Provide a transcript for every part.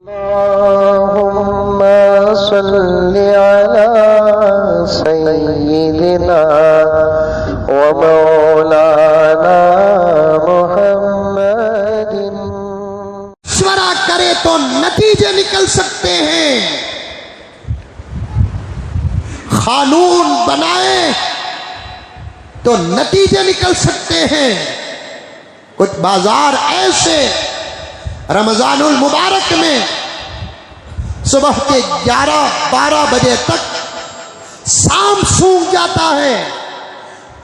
अल्लाहुम्मा सल्लि अला सय्यिदिना व मौलाना मुहम्मदिन। मशवरा करे तो नतीजे निकल सकते हैं, कानून बनाए तो नतीजे निकल सकते हैं। कुछ बाजार ऐसे रमजानुल मुबारक में सुबह के 11-12 बजे तक शाम सूख जाता है,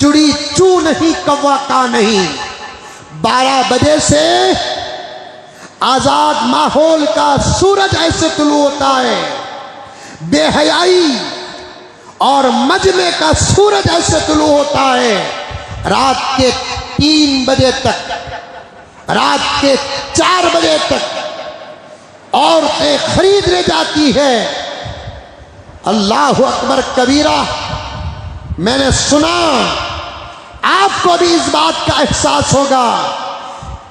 चुड़ी चू नहीं कौवा का नहीं। 12 बजे से आजाद माहौल का सूरज ऐसे तुलू होता है, बेहयाई और मजमे का सूरज ऐसे तुलू होता है। रात के 3 बजे तक, रात के 4 बजे तक औरतें खरीदने जाती है। अल्लाहु अकबर कबीरा। मैंने सुना, आपको भी इस बात का एहसास होगा,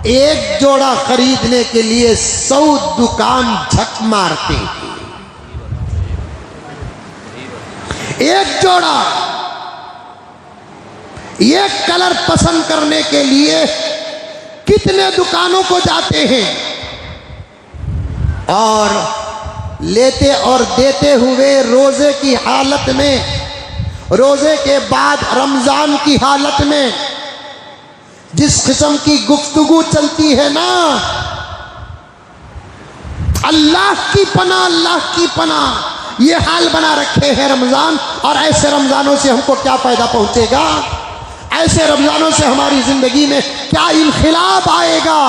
एक जोड़ा खरीदने के लिए 100 दुकान झक मारते हैं। एक जोड़ा, एक कलर पसंद करने के लिए कितने दुकानों को जाते हैं, और लेते और देते हुए रोजे की हालत में, रोजे के बाद रमजान की हालत में जिस किस्म की गुफ्तगू चलती है ना, अल्लाह की पनाह, अल्लाह की पनाह, ये हाल बना रखे हैं रमजान। और ऐसे रमजानों से हमको क्या फायदा पहुंचेगा? ऐसे रमजानों से हमारी जिंदगी में क्या इनखिलाब आएगा?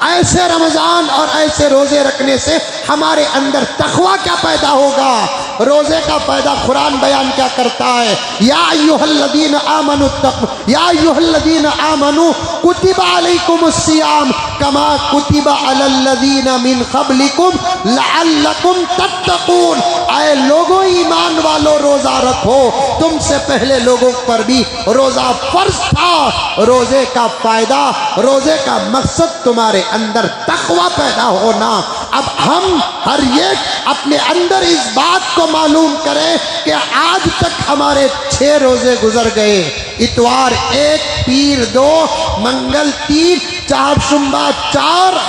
ऐसे रमजान और ऐसे रोजे रखने से हमारे अंदर तकवा क्या पैदा होगा? रोजे का फायदा कुरान बयान क्या करता है? या अय्युहल्लज़ीना आमनु या अय्युहल्लज़ीना आमनु कुतिबा अलैकुमुस्सियाम कमा कुतिबा अलल्लज़ीना मिन क़ब्लिकुम लअल्लकुम तत्तक़ून। ऐ लोगों, ईमान वालों, रोजा रखो, तुमसे पहले लोगों पर भी रोजा फर्ज था। रोजे का फायदा, रोजे का मकसद तुम्हारे अंदर तकवा पैदा होना। अब हम हर एक अपने अंदर इस बात को मालूम करें कि आज तक हमारे 6 रोजे गुजर गए। इतवार 1, पीर 2, मंगल 3, चारशुम्बा 4,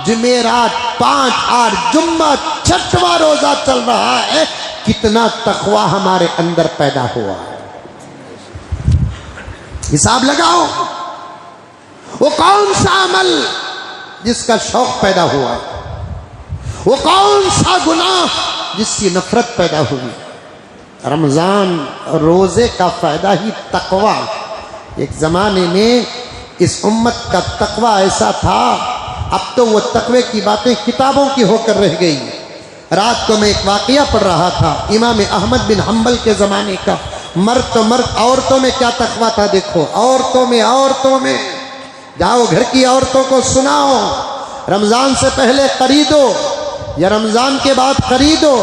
जुमेरात 5 और जुम्मा 6वां रोजा चल रहा है। कितना तकवा हमारे अंदर पैदा हुआ है, हिसाब लगाओ। वो कौन सा अमल जिसका शौक पैदा हुआ, वो कौन सा गुनाह जिसकी नफरत पैदा हुई? रमजान रोजे का फायदा ही तकवा। एक जमाने में इस उम्मत का तकवा ऐसा था, अब तो वो तकवे की बातें किताबों की होकर रह गई। रात को मैं एक वाकया पढ़ रहा था, इमाम अहमद बिन हम्बल के जमाने का। मर्द तो मर्द, औरतों में क्या तकवा था देखो। औरतों में जाओ, घर की औरतों को सुनाओ, रमजान से पहले खरीदो या रमजान के बाद खरीदो,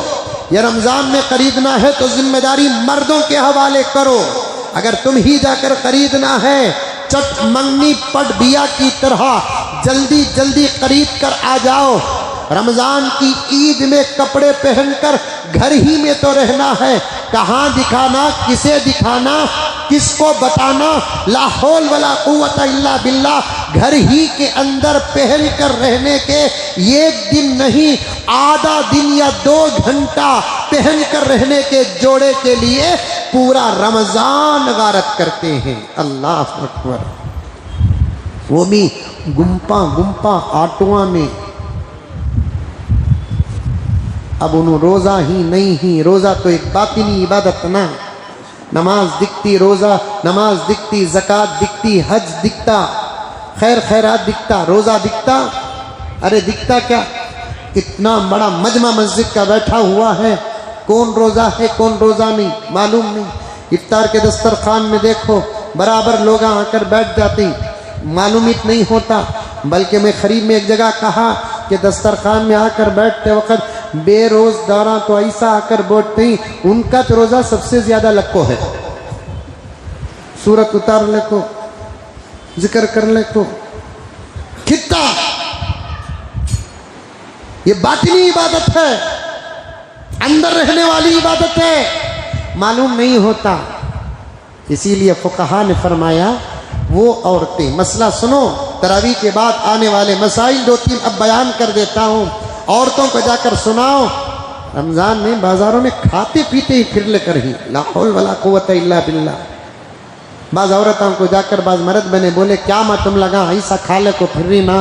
या रमजान में खरीदना है तो जिम्मेदारी मर्दों के हवाले करो। अगर तुम ही जाकर खरीदना है, चट मंगनी पट बिया की तरह जल्दी जल्दी खरीद कर आ जाओ। रमजान की ईद में कपड़े पहनकर घर ही में तो रहना है, कहाँ दिखाना, किसे दिखाना, किसको बताना? ला हौल वला कुव्वता इल्ला बिल्लाह। घर ही के अंदर पहन कर रहने के 1 दिन नहीं, आधा दिन या 2 घंटा पहन कर रहने के जोड़े के लिए पूरा रमजान गारत करते हैं। अल्लाह अकबर। वो भी गुम्पा आटुआ में। अब उन्होंने रोज़ा ही नहीं ही, रोज़ा तो एक बातिनी इबादत ना। नमाज दिखती, रोज़ा नमाज दिखती, ज़कात दिखती, हज दिखता, खैर खैरात दिखता, रोज़ा दिखता? अरे दिखता क्या? इतना बड़ा मजमा मस्जिद का बैठा हुआ है, कौन रोज़ा है कौन रोज़ा नहीं मालूम नहीं। इफ्तार के दस्तरखान में देखो, बराबर लोग आकर बैठ जाते, मालूमित नहीं होता। बल्कि मैं खरीब में एक जगह कहा कि दस्तरखान में आकर बैठते वक्त बेरोजगारा तो ऐसा आकर बैठते ही, उनका तो रोजा सबसे ज्यादा लक्को है। सूरत उतार ले को, जिक्र कर ले को, कितना ये बातिनी इबादत है, अंदर रहने वाली इबादत है, मालूम नहीं होता। इसीलिए फुकहा ने फरमाया वो औरतें, मसला सुनो, तरावी के बाद आने वाले मसाइल 2-3 अब बयान कर देता हूँ, औरतों को जाकर सुनाओ। रमजान में बाजारों में खाते पीते ही फिर लेकर ही, ला हौल वला कुव्वत इल्ला बिल्लाह। बाज औरतों को जाकर बाज मर्द बने, बोले क्या माँ तुम लगा ऐसा खाले को फिर रही ना,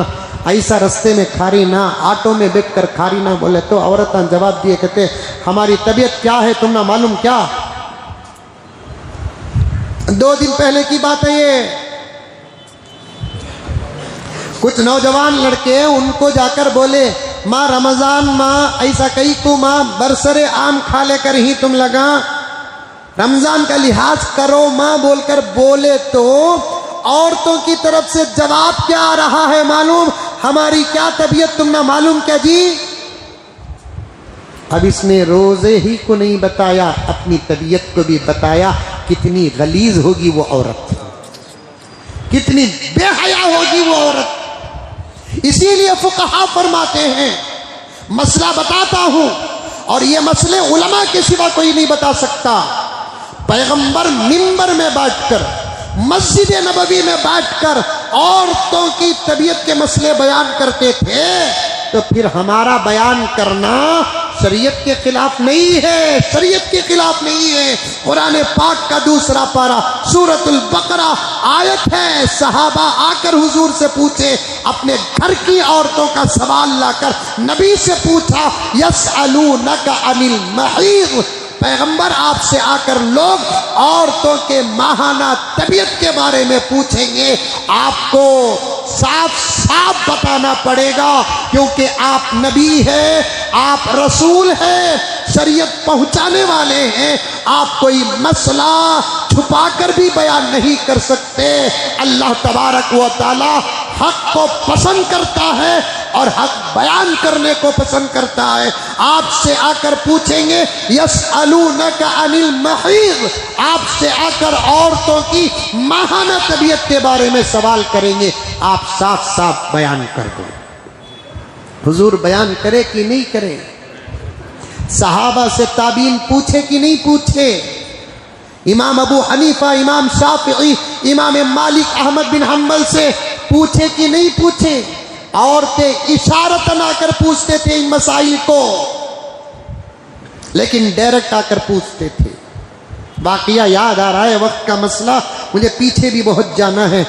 ऐसा रस्ते में खारी ना, ऑटो में बैठ कर खारी ना। बोले तो औरतें जवाब दिए, कहते हमारी तबीयत क्या है तुम ना मालूम क्या। 2 दिन पहले की बात है ये, कुछ नौजवान लड़के उनको जाकर बोले माँ रमजान माँ ऐसा कही को माँ बरसरे आम खा लेकर ही तुम लगा, रमजान का लिहाज करो माँ बोलकर बोले तो औरतों की तरफ से जवाब क्या आ रहा है मालूम, हमारी क्या तबीयत तुम ना मालूम क्या जी। अब इसने रोजे ही को नहीं बताया, अपनी तबीयत को भी बताया। कितनी गलीज होगी वो औरत, कितनी बेहया होगी वो औरत। इसीलिए फुकहा फरमाते हैं, मसला बताता हूं और ये मसले उलमा के सिवा कोई नहीं बता सकता। पैगंबर मिंबर में बैठकर, मस्जिद नबवी में बैठकर औरतों की तबीयत के मसले बयान करते थे, तो फिर हमारा बयान करना शरीयत के खिलाफ नहीं है, शरीयत के खिलाफ नहीं है। कुरान पाक का 2 पारा सूरतुल बकरा आयत है, सहाबा आकर हुजूर से पूछे, अपने घर की औरतों का सवाल लाकर नबी से पूछा, यसअलूनका अनिल महीज़, पैगंबर आपसे आकर लोग औरतों के माहाना तबीयत के बारे में पूछेंगे, आपको साफ साफ बताना पड़ेगा, क्योंकि आप नबी हैं, आप रसूल हैं, शरीयत पहुंचाने वाले हैं। आप कोई मसला छुपाकर भी बयान नहीं कर सकते। अल्लाह तबारक व तआला हक को पसंद करता है और हक बयान करने को पसंद करता है। आपसे आकर पूछेंगे, यसअलूनका अनिल महीज़, आपसे आकर औरतों की माहाना तबीयत के बारे में सवाल करेंगे, आप साफ साफ बयान कर दो। हुजूर बयान करे कि नहीं करे? सहाबा से ताबीन पूछे कि नहीं पूछे? इमाम अबू हनीफा, इमाम शाफिई, इमाम मालिक अहमद बिन हम्बल से पूछे कि नहीं पूछे? औरतें इशारतन आकर पूछते थे इन मसाइल को, लेकिन डायरेक्ट आकर पूछते थे। वाकया याद आ रहा है, वक्त का मसला, मुझे पीछे भी बहुत जाना है।